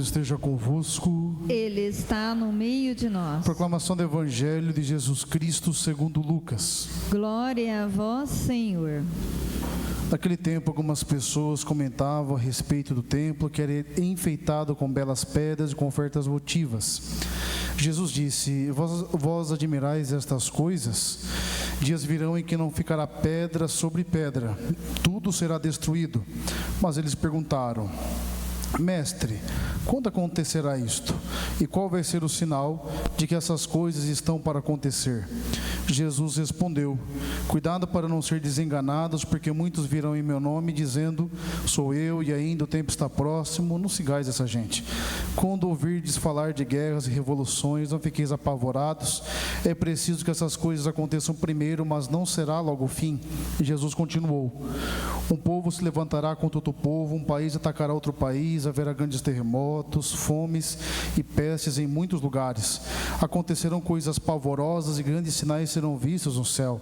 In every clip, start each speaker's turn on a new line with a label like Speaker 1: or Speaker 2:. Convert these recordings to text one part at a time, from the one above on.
Speaker 1: esteja convosco.
Speaker 2: Ele está no meio de nós.
Speaker 1: Proclamação do Evangelho de Jesus Cristo segundo Lucas.
Speaker 2: Glória a vós, Senhor.
Speaker 1: Naquele tempo, algumas pessoas comentavam a respeito do templo, que era enfeitado com belas pedras e com ofertas votivas. Jesus disse: vós admirais estas coisas? Dias virão em que não ficará pedra sobre pedra, tudo será destruído. Mas eles perguntaram: Mestre, quando acontecerá isto? E qual vai ser o sinal de que essas coisas estão para acontecer? Jesus respondeu: cuidado para não ser desenganados, porque muitos virão em meu nome dizendo: sou eu, e ainda o tempo está próximo. Não sigais essa gente. Quando ouvirdes falar de guerras e revoluções, não fiqueis apavorados. É preciso que essas coisas aconteçam primeiro, mas não será logo o fim. E Jesus continuou: um povo se levantará contra outro povo, um país atacará outro país, haverá grandes terremotos, fomes e pestes em muitos lugares. Acontecerão coisas pavorosas e grandes sinais serão vistos no céu.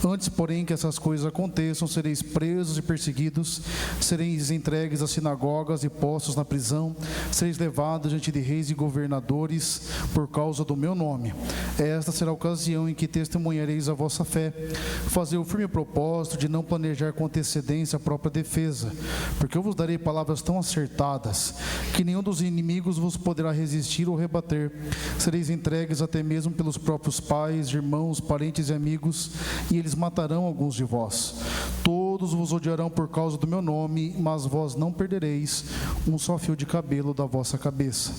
Speaker 1: Antes, porém, que essas coisas aconteçam, sereis presos e perseguidos, sereis entregues às sinagogas e postos na prisão, sereis levados diante de reis e governadores por causa do meu nome. Esta será a ocasião em que testemunhareis a vossa fé. Fazei o firme propósito de não planejar com antecedência a própria defesa, porque eu vos darei palavras tão acertadas que nenhum dos inimigos vos poderá resistir ou rebater. Sereis entregues até mesmo pelos próprios pais, irmãos, parentes e amigos, e eles matarão alguns de vós. Todos vos odiarão por causa do meu nome, mas vós não perdereis um só fio de cabelo da vossa cabeça.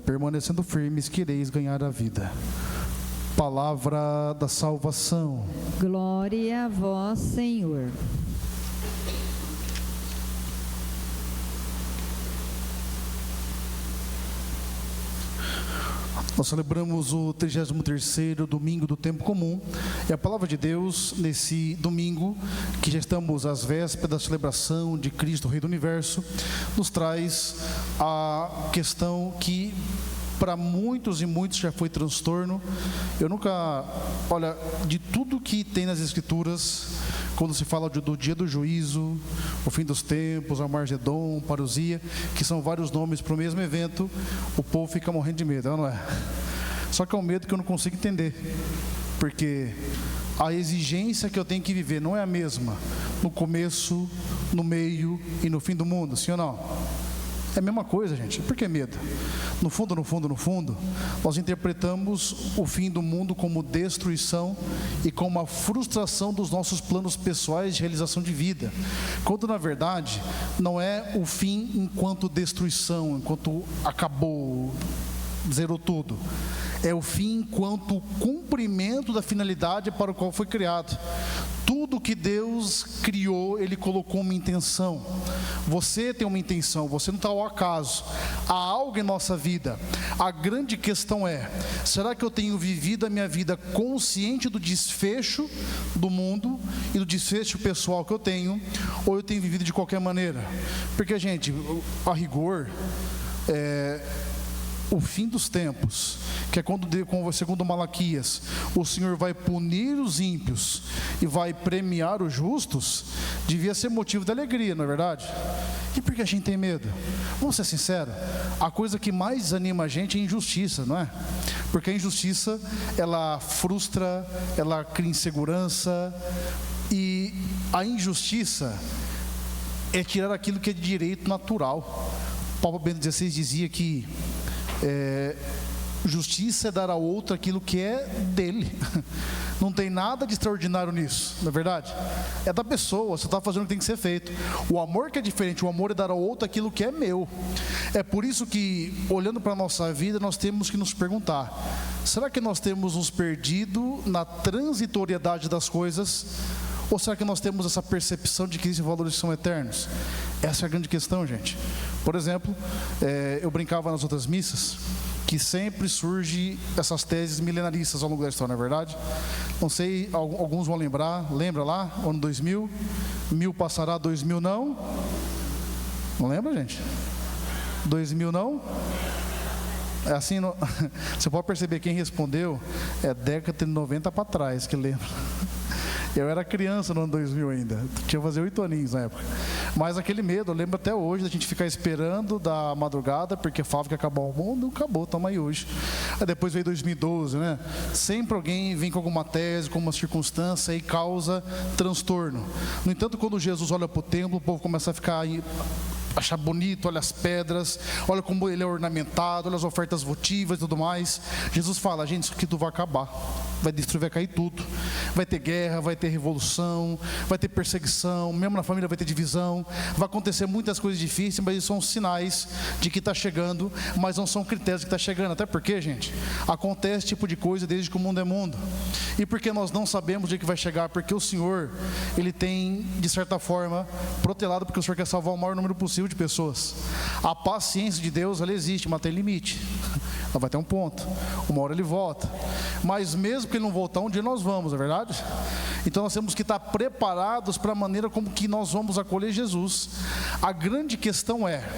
Speaker 1: Permanecendo firmes, que ireis ganhar a vida. Palavra da salvação.
Speaker 2: Glória a vós, Senhor.
Speaker 1: Nós celebramos o 33º domingo do tempo comum, e a palavra de Deus nesse domingo, que já estamos às vésperas da celebração de Cristo, Rei do Universo, nos traz a questão que para muitos e muitos já foi transtorno. Eu nunca, olha, de tudo que tem nas Escrituras, quando se fala do dia do juízo, o fim dos tempos, Armagedon, Parousia, que são vários nomes para o mesmo evento, o povo fica morrendo de medo, não é? Só que é um medo que eu não consigo entender, porque a exigência que eu tenho que viver não é a mesma no começo, no meio e no fim do mundo, sim ou não? É a mesma coisa, gente. Por que medo? No fundo, nós interpretamos o fim do mundo como destruição e como a frustração dos nossos planos pessoais de realização de vida, quando na verdade não é o fim enquanto destruição, enquanto acabou, zerou tudo. É o fim enquanto cumprimento da finalidade para o qual foi criado. Tudo que Deus criou, Ele colocou uma intenção. Você tem uma intenção, você não está ao acaso. Há algo em nossa vida. A grande questão é: será que eu tenho vivido a minha vida consciente do desfecho do mundo e do desfecho pessoal que eu tenho, ou eu tenho vivido de qualquer maneira? Porque, gente, a rigor, o fim dos tempos, que é quando, segundo Malaquias, o Senhor vai punir os ímpios e vai premiar os justos, devia ser motivo de alegria, não é verdade? E por que a gente tem medo? Vamos ser sinceros, a coisa que mais desanima a gente é a injustiça, não é? Porque a injustiça, ela frustra, ela cria insegurança, e a injustiça é tirar aquilo que é de direito natural. Paulo Bento XVI dizia que justiça é dar ao outro aquilo que é dele. Não tem nada de extraordinário nisso, não é verdade? É da pessoa, você está fazendo o que tem que ser feito. O amor que é diferente, o amor é dar ao outro aquilo que é meu. É por isso que, olhando para a nossa vida, nós temos que nos perguntar: será que nós temos nos perdido na transitoriedade das coisas? Ou será que nós temos essa percepção de que existem valores que são eternos? Essa é a grande questão, gente. Por exemplo, eu brincava nas outras missas que sempre surge essas teses milenaristas ao longo da história, não é verdade? Não sei, alguns vão lembrar. Lembra lá, ano 2000? 1000 passará, 2000 não? Não lembra, gente? 2000 não? É assim, você pode perceber quem respondeu é década de 90 para trás, que lembra. Eu era criança no ano 2000 ainda, tinha que fazer 8 aninhos na época. Mas aquele medo, eu lembro até hoje da gente ficar esperando da madrugada, porque falava que ia acabar o mundo, acabou, estamos aí hoje. Aí depois veio 2012, né? Sempre alguém vem com alguma tese, com uma circunstância e causa transtorno. No entanto, quando Jesus olha para o templo, o povo começa a ficar aí, achar bonito, olha as pedras, olha como ele é ornamentado, olha as ofertas votivas e tudo mais. Jesus fala: gente, isso aqui tudo vai acabar, vai destruir, vai cair tudo, vai ter guerra, vai ter revolução, vai ter perseguição, mesmo na família vai ter divisão, vai acontecer muitas coisas difíceis, mas isso são sinais de que está chegando, mas não são critérios de que está chegando. Até porque, gente, acontece esse tipo de coisa desde que o mundo é mundo. E porque nós não sabemos de que vai chegar? Porque o Senhor, Ele tem, de certa forma, protelado, porque o Senhor quer salvar o maior número possível de pessoas. A paciência de Deus, ela existe, mas tem limite. Ela vai ter um ponto, uma hora Ele volta. Mas mesmo que Ele não voltar, um dia nós vamos, é verdade? Então nós temos que estar preparados para a maneira como que nós vamos acolher Jesus. A grande questão é: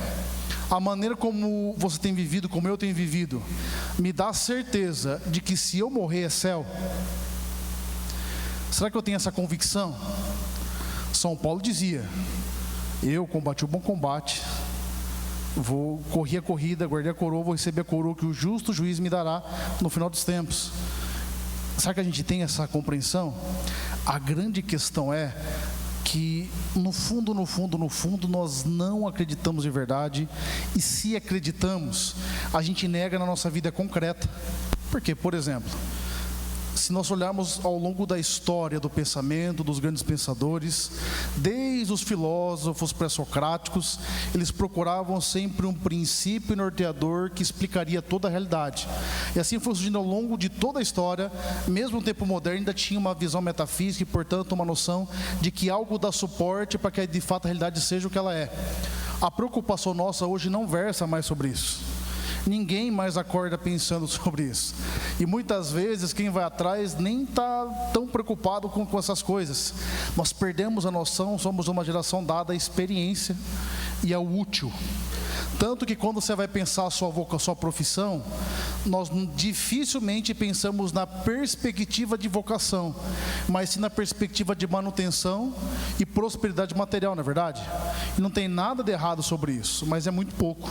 Speaker 1: a maneira como você tem vivido, como eu tenho vivido, me dá certeza de que se eu morrer é céu? Será que eu tenho essa convicção? São Paulo dizia: eu combati o bom combate, corri a corrida, guardei a coroa, vou receber a coroa que o justo juiz me dará no final dos tempos. Será que a gente tem essa compreensão? A grande questão é que no fundo, nós não acreditamos de verdade. E se acreditamos, a gente nega na nossa vida concreta. Porque, por exemplo, se nós olharmos ao longo da história do pensamento, dos grandes pensadores, desde os filósofos pré-socráticos, eles procuravam sempre um princípio norteador que explicaria toda a realidade. E assim foi surgindo ao longo de toda a história. Mesmo no tempo moderno ainda tinha uma visão metafísica e, portanto, uma noção de que algo dá suporte para que de fato a realidade seja o que ela é. A preocupação nossa hoje não versa mais sobre isso. Ninguém mais acorda pensando sobre isso. E muitas vezes quem vai atrás nem está tão preocupado com essas coisas. Nós perdemos a noção, somos uma geração dada à experiência e ao útil. Tanto que quando você vai pensar a sua profissão, nós dificilmente pensamos na perspectiva de vocação, mas sim na perspectiva de manutenção e prosperidade material, não é verdade? E não tem nada de errado sobre isso, mas é muito pouco.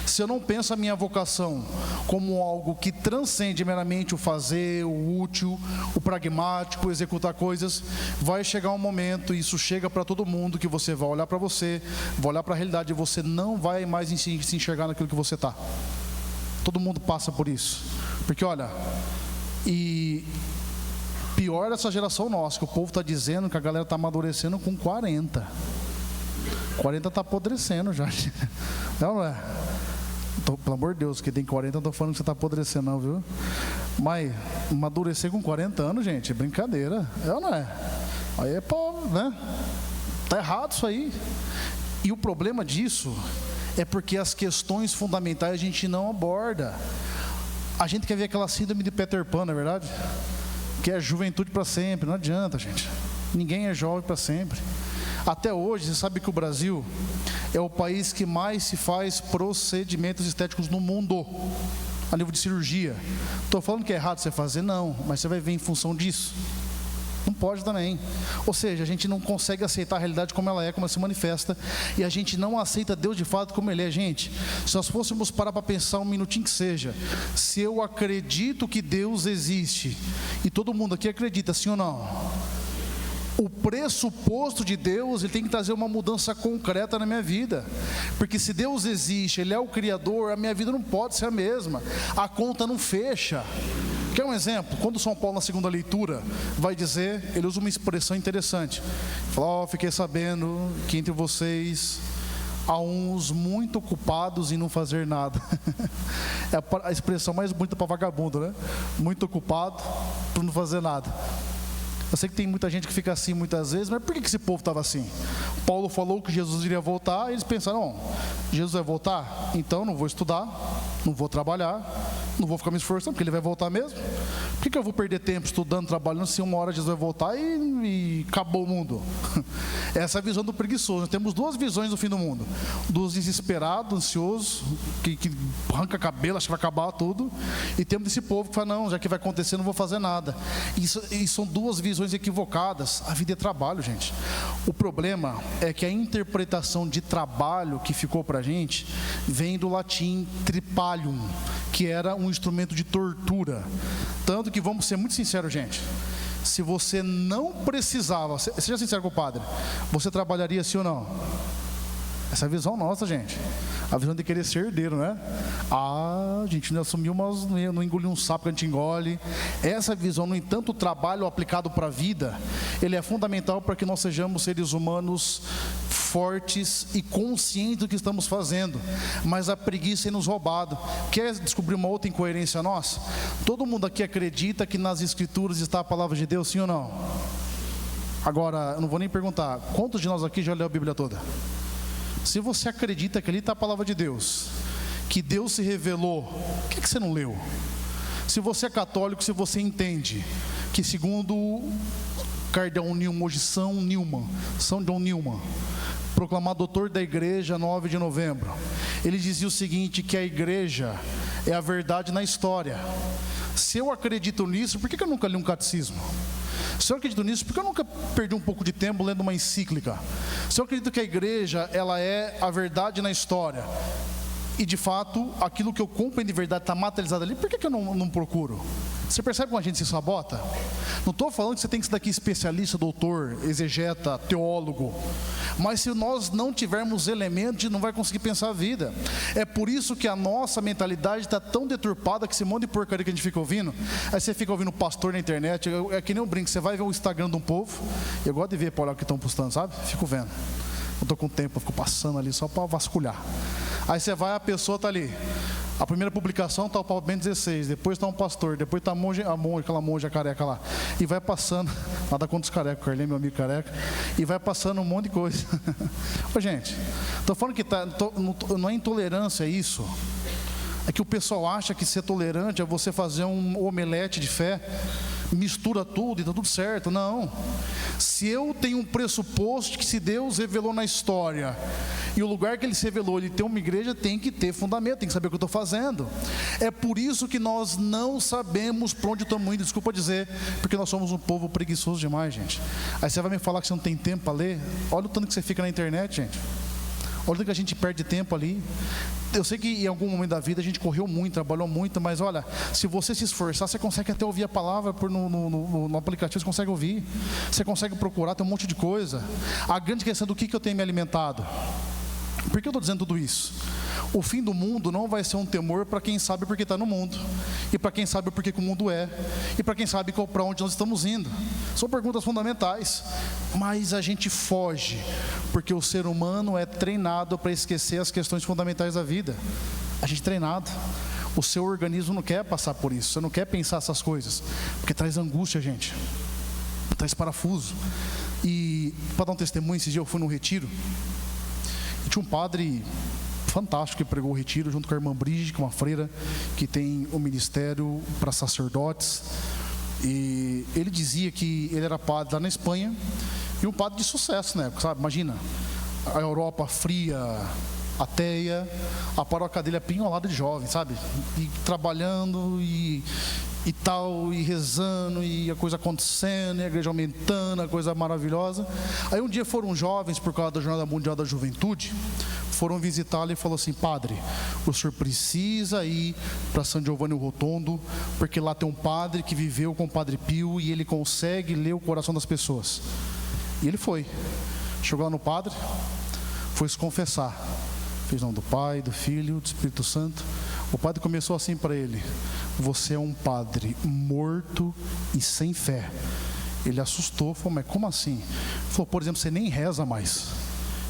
Speaker 1: Se eu não penso a minha vocação como algo que transcende meramente o fazer, o útil, o pragmático, executar coisas, vai chegar um momento, e isso chega para todo mundo, que você vai olhar para você, vai olhar para a realidade e você não vai mais se enxergar naquilo que você está. Todo mundo passa por isso. Porque olha, e pior dessa geração nossa, que o povo está dizendo que a galera está amadurecendo com 40. 40 está apodrecendo já. Não é? Pelo amor de Deus, que tem 40, não estou falando que você está apodrecendo não, viu? Mas amadurecer com 40 anos, gente, é brincadeira. É ou não é? Aí é pobre, né? Está errado isso aí. E o problema disso é porque as questões fundamentais a gente não aborda. A gente quer ver aquela síndrome de Peter Pan, não é verdade? Que é juventude para sempre. Não adianta, gente. Ninguém é jovem para sempre. Até hoje, você sabe que o Brasil é o país que mais se faz procedimentos estéticos no mundo, a nível de cirurgia. Estou falando que é errado você fazer? Não, mas você vai ver em função disso. Não pode também. Ou seja, a gente não consegue aceitar a realidade como ela é, como ela se manifesta, e a gente não aceita Deus de fato como Ele é. Gente, se nós fôssemos parar para pensar um minutinho que seja, se eu acredito que Deus existe, e todo mundo aqui acredita, sim ou não? O pressuposto de Deus, ele tem que trazer uma mudança concreta na minha vida. Porque se Deus existe, Ele é o Criador, a minha vida não pode ser a mesma. A conta não fecha. Quer um exemplo? Quando São Paulo, na segunda leitura, vai dizer, ele usa uma expressão interessante. Fala: fiquei sabendo que entre vocês há uns muito ocupados em não fazer nada. É a expressão mais bonita para vagabundo, né? Muito ocupado por não fazer nada. Eu sei que tem muita gente que fica assim muitas vezes, mas por que esse povo estava assim? Paulo falou que Jesus iria voltar, e eles pensaram: Jesus vai voltar? Então não vou estudar, não vou trabalhar, não vou ficar me esforçando, porque Ele vai voltar mesmo. Por que eu vou perder tempo estudando, trabalhando, se uma hora Jesus vai voltar e acabou o mundo? Essa é a visão do preguiçoso. Nós temos duas visões do fim do mundo: dos desesperados, ansiosos, que arranca cabelo, acha que vai acabar tudo, e temos esse povo que fala: não, já que vai acontecer, não vou fazer nada. E são duas visões equivocadas. A vida é trabalho, gente. O problema é que a interpretação de trabalho que ficou para a gente vem do latim tripalium, que era um instrumento de tortura. Tanto que, vamos ser muito sinceros, gente, se você não precisava, seja sincero com o padre, você trabalharia sim ou não? Essa é a visão nossa, gente. A visão de querer ser herdeiro, né? A gente não assumiu, mas não engoliu um sapo que a gente engole. Essa visão, no entanto, o trabalho aplicado para a vida, ele é fundamental para que nós sejamos seres humanos fortes e conscientes do que estamos fazendo. Mas a preguiça é nos roubado. Quer descobrir uma outra incoerência nossa? Todo mundo aqui acredita que nas Escrituras está a palavra de Deus, sim ou não? Agora, eu não vou nem perguntar, quantos de nós aqui já leu a Bíblia toda? Se você acredita que ali está a palavra de Deus, que Deus se revelou, por que você não leu? Se você é católico, se você entende que segundo Cardeal Newman, hoje São John Newman, proclamado doutor da igreja, 9 de novembro, ele dizia o seguinte, que a igreja é a verdade na história. Se eu acredito nisso, por que eu nunca li um catecismo? Se eu acredito nisso, por que eu nunca perdi um pouco de tempo lendo uma encíclica? Se eu acredito que a igreja, ela é a verdade na história, e de fato, aquilo que eu compreendo de verdade está materializado ali, por que eu não procuro? Você percebe como a gente se sabota? Não estou falando que você tem que ser daqui especialista, doutor, exegeta, teólogo, mas se nós não tivermos elementos, a gente não vai conseguir pensar a vida. É por isso que a nossa mentalidade está tão deturpada, que esse monte de porcaria que a gente fica ouvindo, aí você fica ouvindo pastor na internet, é que nem um brinco, você vai ver o Instagram de um povo, eu gosto de ver para olhar o que estão postando, sabe? Fico vendo. Não estou com tempo, eu fico passando ali só para vasculhar. Aí você vai, a pessoa está ali. A primeira publicação está o Papa Bento XVI, depois está um pastor, depois está aquela monja careca lá. E vai passando, nada contra os carecas, o Carlinhos é meu amigo careca, e vai passando um monte de coisa. Ô, gente, estou falando que não é intolerância isso. É que o pessoal acha que ser tolerante é você fazer um omelete de fé, mistura tudo e está tudo certo. Não. Se eu tenho um pressuposto de que se Deus revelou na história, e o lugar que Ele se revelou, Ele tem uma igreja, tem que ter fundamento, tem que saber o que eu estou fazendo. É por isso que nós não sabemos para onde estamos indo, desculpa dizer, porque nós somos um povo preguiçoso demais, gente. Aí você vai me falar que você não tem tempo para ler? Olha o tanto que você fica na internet, gente. Olha o que a gente perde tempo ali. Eu sei que em algum momento da vida a gente correu muito, trabalhou muito, mas olha, se você se esforçar, você consegue até ouvir a palavra no aplicativo, você consegue ouvir, você consegue procurar, tem um monte de coisa. A grande questão do que eu tenho me alimentado. Por que eu estou dizendo tudo isso? O fim do mundo não vai ser um temor para quem sabe porque está no mundo, e para quem sabe porque que o mundo é, e para quem sabe para onde nós estamos indo. São perguntas fundamentais, mas a gente foge, porque o ser humano é treinado para esquecer as questões fundamentais da vida. A gente é treinado. O seu organismo não quer passar por isso, você não quer pensar essas coisas, porque traz angústia, gente, traz parafuso. E para dar um testemunho, esse dia eu fui num retiro, e tinha um padre fantástico que pregou o retiro junto com a irmã Brígida, que é uma freira que tem um ministério para sacerdotes, e ele dizia que ele era padre lá na Espanha, e um padre de sucesso na época, sabe? Imagina, a Europa fria, ateia, a paróquia dele é pinholada de jovens, sabe? E trabalhando e tal, e rezando, e a coisa acontecendo, e a igreja aumentando, a coisa maravilhosa. Aí um dia foram jovens, por causa da Jornada Mundial da Juventude, foram visitá-lo e falou assim: padre, o senhor precisa ir para São Giovanni Rotondo, porque lá tem um padre que viveu com o Padre Pio e ele consegue ler o coração das pessoas. E ele foi, chegou lá no padre, foi se confessar, fez o nome do Pai, do Filho, do Espírito Santo. O padre começou assim para ele: você é um padre morto e sem fé. Ele assustou, falou: mas como assim? Ele falou: por exemplo, você nem reza mais.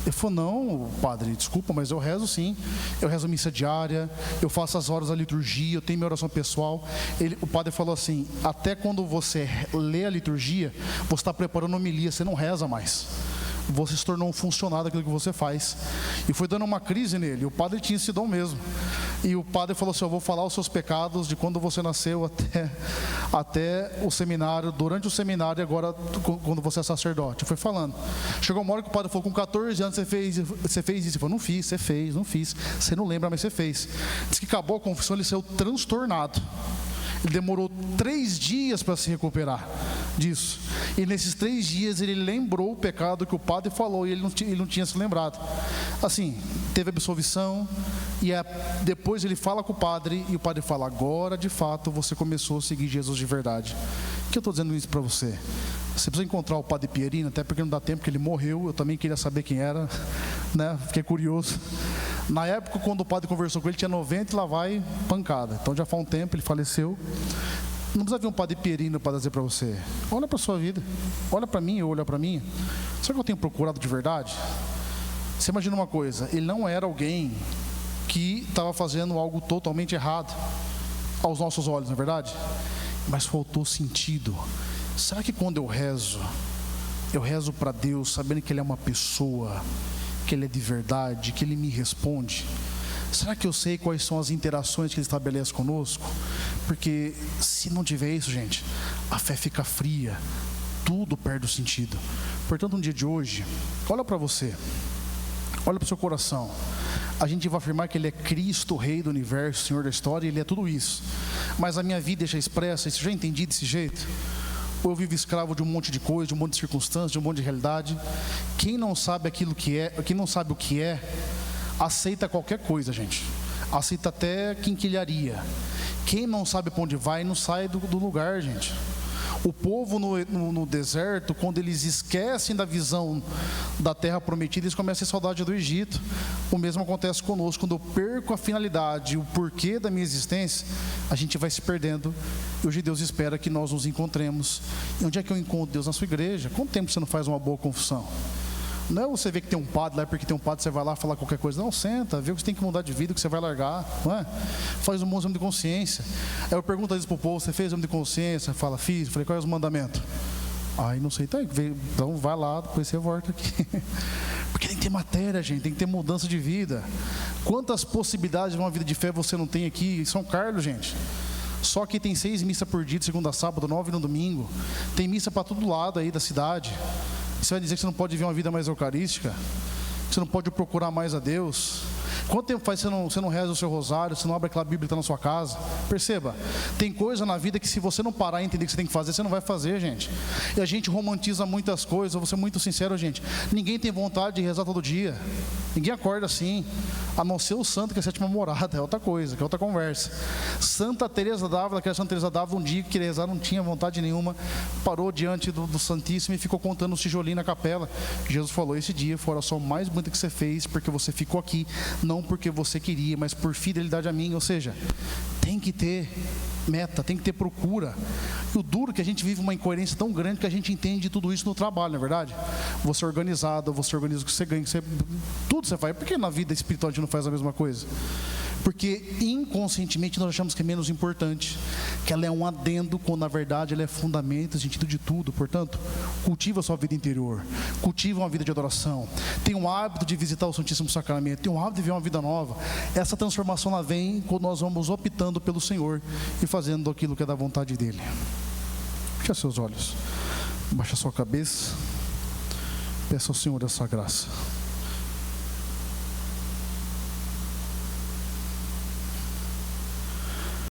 Speaker 1: Ele falou: não, padre, desculpa, mas eu rezo sim. Eu rezo missa diária, eu faço as horas da liturgia, eu tenho minha oração pessoal. O padre falou assim: até quando você lê a liturgia, você está preparando homilia, você não reza mais. Você se tornou um funcionário daquilo que você faz. E foi dando uma crise nele. O padre tinha esse dom mesmo. E o padre falou assim: eu vou falar os seus pecados de quando você nasceu até o seminário, durante o seminário e agora quando você é sacerdote. Foi falando. Chegou uma hora que o padre falou: com 14 anos você fez isso. Ele falou: não fiz, você fez, não fiz. Você não lembra, mas você fez. Diz que acabou a confissão, ele saiu transtornado. Ele demorou 3 dias para se recuperar. disso. E nesses 3 dias ele lembrou o pecado que o padre falou e ele não tinha se lembrado. Assim, teve absolvição e depois ele fala com o padre e o padre fala: agora de fato você começou a seguir Jesus de verdade. Por que eu estou dizendo isso para você? Você precisa encontrar o padre Pierino, até porque não dá tempo, que ele morreu. Eu também queria saber quem era, né? Fiquei curioso. Na época, quando o padre conversou com ele, tinha 90 e lá vai pancada. Então já faz um tempo, ele faleceu. Não precisa vir um padre Pierino para dizer para você: olha para a sua vida, olha para mim, eu olho para mim. Será que eu tenho procurado de verdade? Você imagina uma coisa: ele não era alguém que estava fazendo algo totalmente errado aos nossos olhos, não é verdade? Mas faltou sentido. Será que quando eu rezo para Deus sabendo que Ele é uma pessoa, que Ele é de verdade, que Ele me responde? Será que eu sei quais são as interações que Ele estabelece conosco? Porque se não tiver isso, gente, a fé fica fria, tudo perde o sentido. Portanto, no dia de hoje, olha para você, olha para o seu coração. A gente vai afirmar que Ele é Cristo, Rei do Universo, Senhor da História, e Ele é tudo isso. Mas a minha vida deixa expressa, isso já entendi desse jeito? Ou eu vivo escravo de um monte de coisa, de um monte de circunstâncias, de um monte de realidade? Quem não sabe aquilo que é, quem não sabe o que é, aceita qualquer coisa, gente. Aceita até quinquilharia. Quem não sabe para onde vai, não sai do lugar, gente. O povo no deserto, quando eles esquecem da visão da terra prometida, eles começam a ter saudade do Egito. O mesmo acontece conosco. Quando eu perco a finalidade, o porquê da minha existência, a gente vai se perdendo. E hoje Deus espera que nós nos encontremos. E onde é que eu encontro Deus? Na sua igreja. Quanto tempo você não faz uma boa confissão? Não é você ver que tem um padre lá, porque tem um padre, você vai lá falar qualquer coisa. Não, senta, vê o que você tem que mudar de vida, o que você vai largar, não é? Faz um bom exame de consciência. Aí eu pergunto às vezes pro povo: você fez exame de consciência? Fala: fiz. Falei: qual é os mandamentos? Aí não sei, tá, então vai lá, depois você volta aqui. Porque tem que ter matéria, gente, tem que ter mudança de vida. Quantas possibilidades de uma vida de fé você não tem aqui em São Carlos, gente? Só que tem 6 missas por dia, de segunda a sábado, 9 no domingo. Tem missa para todo lado aí da cidade. Você vai dizer que você não pode viver uma vida mais eucarística? Você não pode procurar mais a Deus? Quanto tempo faz que você não reza o seu rosário, você não abre aquela Bíblia que está na sua casa? Perceba, tem coisa na vida que se você não parar e entender o que você tem que fazer, você não vai fazer, gente. E a gente romantiza muitas coisas. Eu vou ser muito sincero, gente. Ninguém tem vontade de rezar todo dia. Ninguém acorda assim. A não ser o santo, que é a 7ª morada, é outra coisa, que é outra conversa. Santa Teresa d'Ávila, que era Santa Teresa d'Ávila, um dia que queria rezar, não tinha vontade nenhuma, parou diante do Santíssimo e ficou contando os tijolinhos na capela. Jesus falou: esse dia foi a oração mais bonita que você fez, porque você ficou aqui, não porque você queria, mas por fidelidade a mim. Ou seja, tem que ter meta, tem que ter procura. E o duro é que a gente vive uma incoerência tão grande que a gente entende tudo isso no trabalho, não é verdade? Você é organizado, você organiza o que você ganha, tudo você faz. Por que na vida espiritual a gente não faz a mesma coisa? Porque inconscientemente nós achamos que é menos importante, que ela é um adendo, quando na verdade ela é fundamento, sentido de tudo. Portanto, cultiva a sua vida interior, cultiva uma vida de adoração, tenha um hábito de visitar o Santíssimo Sacramento, tenha um hábito de viver uma vida nova. Essa transformação ela vem quando nós vamos optando pelo Senhor e fazendo aquilo que é da vontade dEle. Feche seus olhos, baixa sua cabeça, peça ao Senhor essa graça.